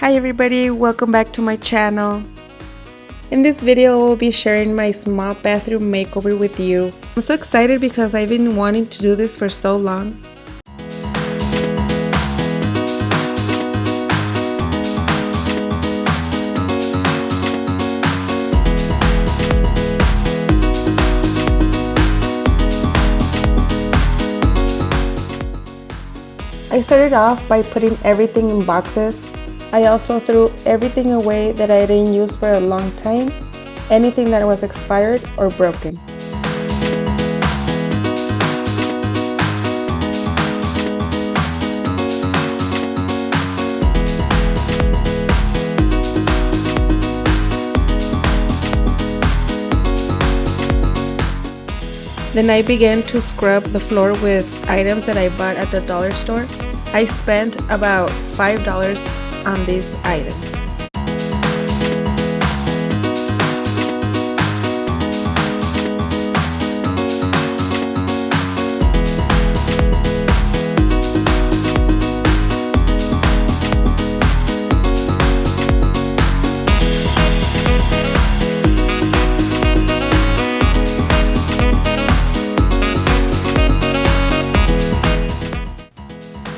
Hi everybody, welcome back to my channel. In this video, I will be sharing my small bathroom makeover with you. I'm so excited because I've been wanting to do this for so long. I started off by putting everything in boxes. I also threw everything away that I didn't use for a long time, anything that was expired or broken. Then I began to scrub the floor with items that I bought at the dollar store. I spent about $5 on these items.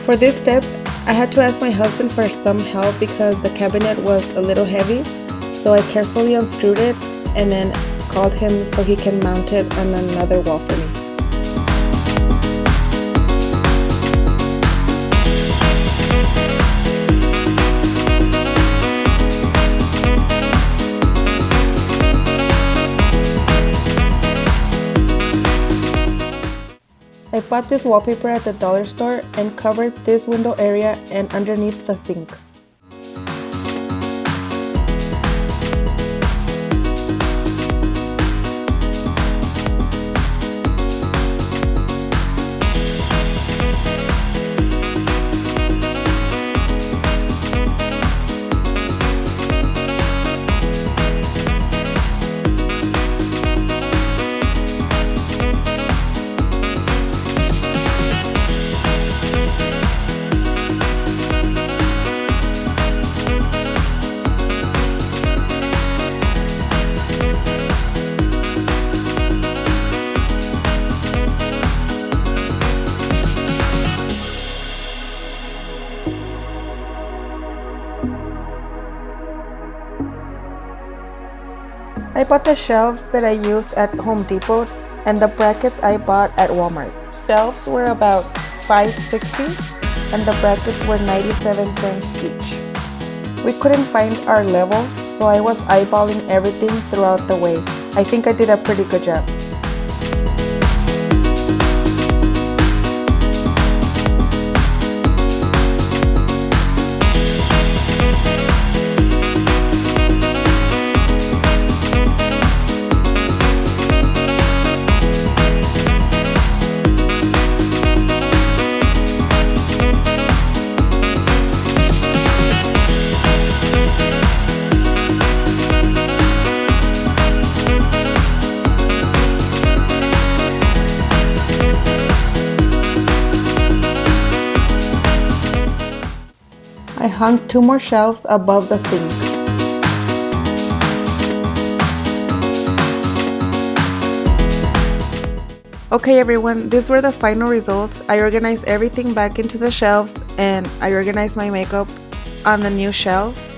For this step, I had to ask my husband for some help because the cabinet was a little heavy, so I carefully unscrewed it and then called him so he can mount it on another wall for me. I bought this wallpaper at the dollar store and covered this window area and underneath the sink. I bought the shelves that I used at Home Depot and the brackets I bought at Walmart. Shelves were about $5.60 and the brackets were 97 cents each. We couldn't find our level, so I was eyeballing everything throughout the way. I think I did a pretty good job. I hung 2 more shelves above the sink. Okay everyone, these were the final results. I organized everything back into the shelves and I organized my makeup on the new shelves.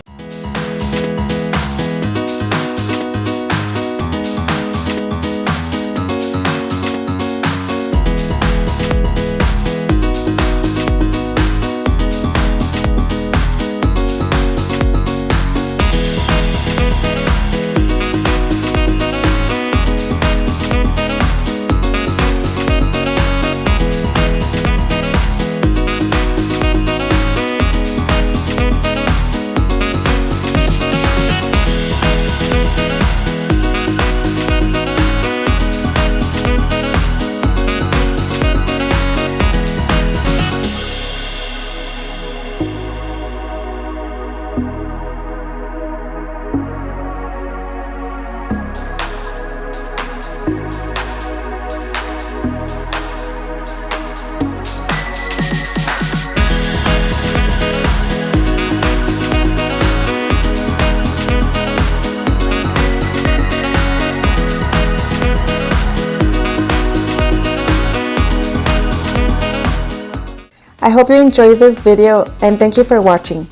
I hope you enjoyed this video and thank you for watching.